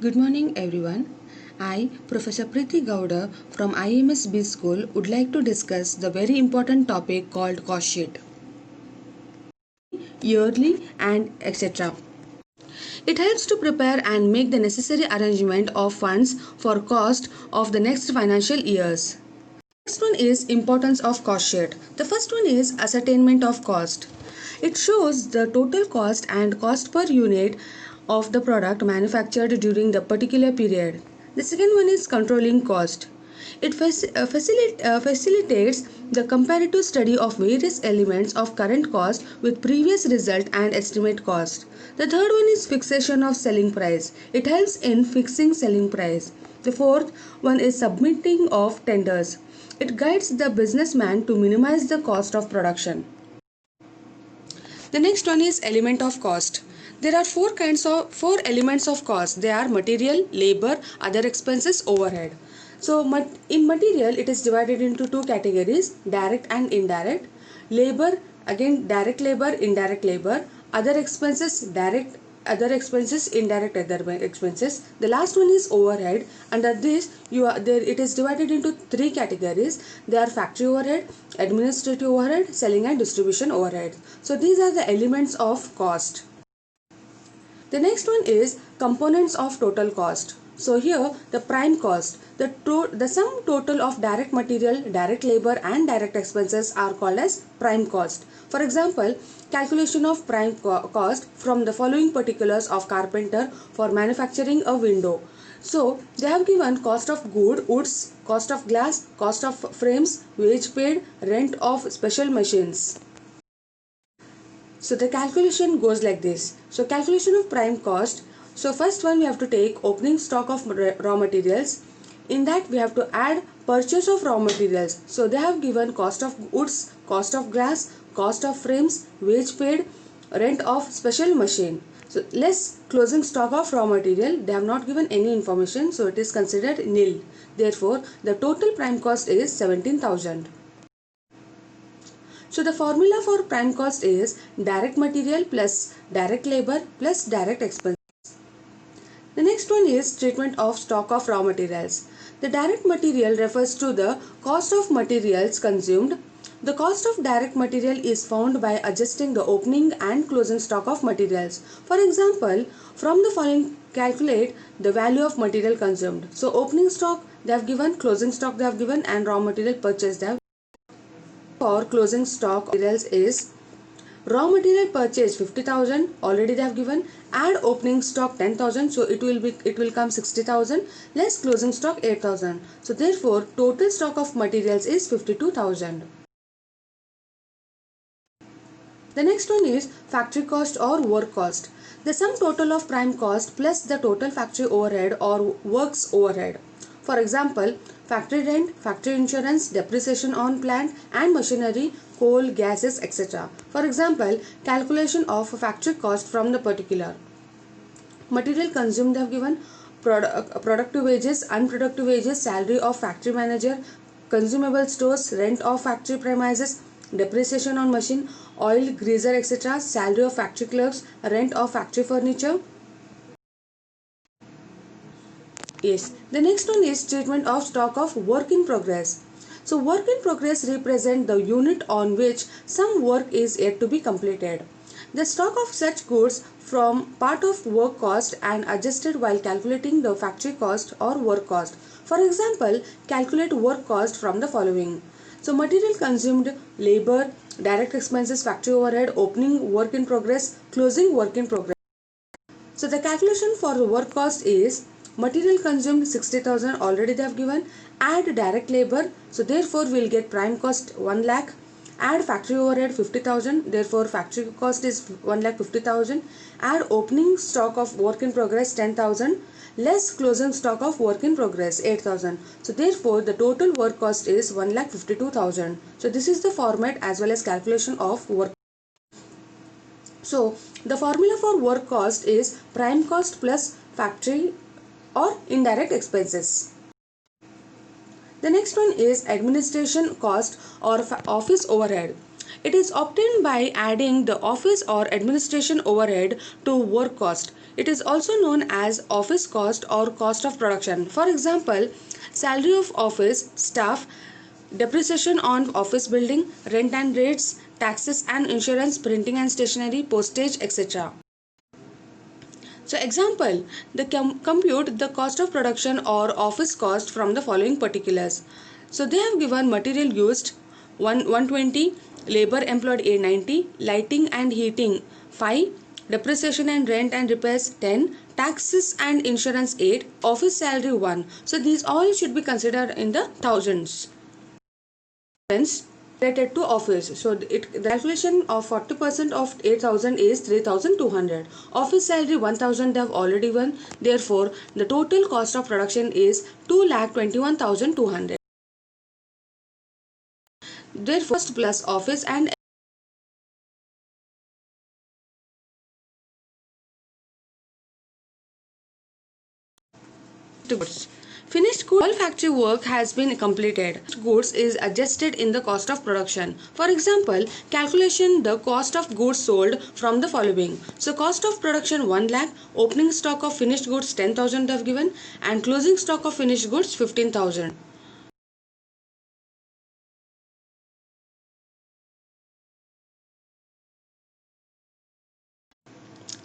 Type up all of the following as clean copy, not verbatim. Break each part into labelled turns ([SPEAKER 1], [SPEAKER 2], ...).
[SPEAKER 1] Good morning everyone. I, Professor Preeti Gowda from IMS B School would like to discuss the very important topic called cost sheet, yearly and etc. It helps to prepare and make the necessary arrangement of funds for cost of the next financial years. Next one is importance of cost sheet. The first one is ascertainment of cost. It shows the total cost and cost per unit of the product manufactured during the particular period. The second one is controlling cost. It facilitates the comparative study of various elements of current cost with previous result and estimate cost. The third one is fixation of selling price. It helps in fixing selling price. The fourth one is submitting of tenders. It guides the businessman to minimize the cost of production. The next one is element of cost. There are four elements of cost. They are material, labor, other expenses, overhead. So in material it is divided into two categories, direct and indirect. Labor, again direct labor, indirect labor. Other expenses, direct other expenses, indirect other expenses. The last one is overhead. Under this it is divided into three categories. They are factory overhead, administrative overhead, selling and distribution overhead. So these are the elements of cost. The next one is components of total cost. So here the prime cost, the sum total of direct material, direct labor and direct expenses are called as prime cost. For example, calculation of prime cost from the following particulars of carpenter for manufacturing a window. So they have given cost of woods, cost of glass, cost of frames, wage paid, rent of special machines. So the calculation goes like this. So calculation of prime cost. So first one we have to take opening stock of raw materials. In that we have to add purchase of raw materials. So they have given cost of woods, cost of glass, cost of frames, wage paid, rent of special machine. So less closing stock of raw material. They have not given any information, so it is considered nil. Therefore the total prime cost is 17,000. So the formula for prime cost is direct material plus direct labor plus direct expense. The next one is treatment of stock of raw materials. The direct material refers to the cost of materials consumed. The cost of direct material is found by adjusting the opening and closing stock of materials. For example, from the following calculate the value of material consumed. So opening stock they have given, closing stock they have given and raw material purchase they have. For closing stock materials is raw material purchase 50,000, already they have given, add opening stock 10,000, so it will come 60,000, less closing stock 8,000. So therefore total stock of materials is 52,000. The next one is factory cost or work cost. The sum total of prime cost plus the total factory overhead or works overhead. For example, factory rent, factory insurance, depreciation on plant and machinery, coal, gases, etc. For example, calculation of factory cost from the particular. Material consumed they have given, productive wages, unproductive wages, salary of factory manager, consumable stores, rent of factory premises, depreciation on machine, oil, greaser, etc., salary of factory clerks, rent of factory furniture. Yes, the next one is treatment of stock of work in progress. So work in progress represent the unit on which some work is yet to be completed. The stock of such goods from part of work cost and adjusted while calculating the factory cost or work cost. For example, calculate work cost from the following. So material consumed, labor, direct expenses, factory overhead, opening work in progress, closing work in progress. So the calculation for the work cost is material consumed 60,000, already they have given, add direct labor, so therefore we will get prime cost 1 lakh, add factory overhead 50,000, therefore factory cost is 1,50,000, add opening stock of work in progress 10,000, less closing stock of work in progress 8,000. So therefore the total work cost is 1,52,000. So this is the format as well as calculation of work. So the formula for work cost is prime cost plus factory or indirect expenses. The next one is administration cost or office overhead. It is obtained by adding the office or administration overhead to work cost. It is also known as office cost or cost of production. For example, salary of office staff, depreciation on office building, rent and rates, taxes and insurance, printing and stationery, postage, etc. So example, the compute the cost of production or office cost from the following particulars. So they have given material used 120, labor employed 890, lighting and heating 5, depreciation and rent and repairs 10, taxes and insurance 8, office salary 1. So these all should be considered in the thousands. Related to office. So the calculation of 40% of 8,000 is 3,200. Office salary 1,000 they have already given. Therefore, the total cost of production is 2,21,200. Therefore, cost plus office and goods. Finished goods. All factory work has been completed. Goods is adjusted in the cost of production. For example, calculation the cost of goods sold from the following. So cost of production 1 lakh, opening stock of finished goods 10,000 have given, and closing stock of finished goods 15,000.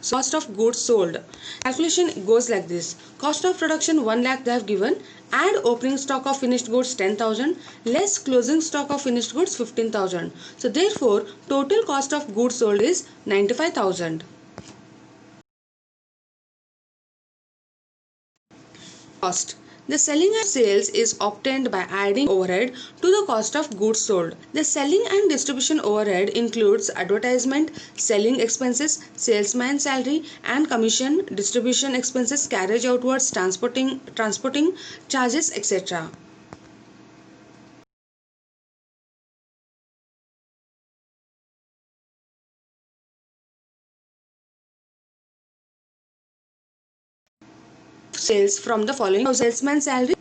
[SPEAKER 1] So cost of goods sold. Calculation goes like this. Cost of production 1 lakh they have given. Add opening stock of finished goods 10,000 less closing stock of finished goods 15,000. So therefore total cost of goods sold is 95,000. Cost. The selling and sales is obtained by adding overhead to the cost of goods sold. The selling and distribution overhead includes advertisement, selling expenses, salesman salary and commission, distribution expenses, carriage outwards, transporting charges, etc. Sales from the following: salesman salary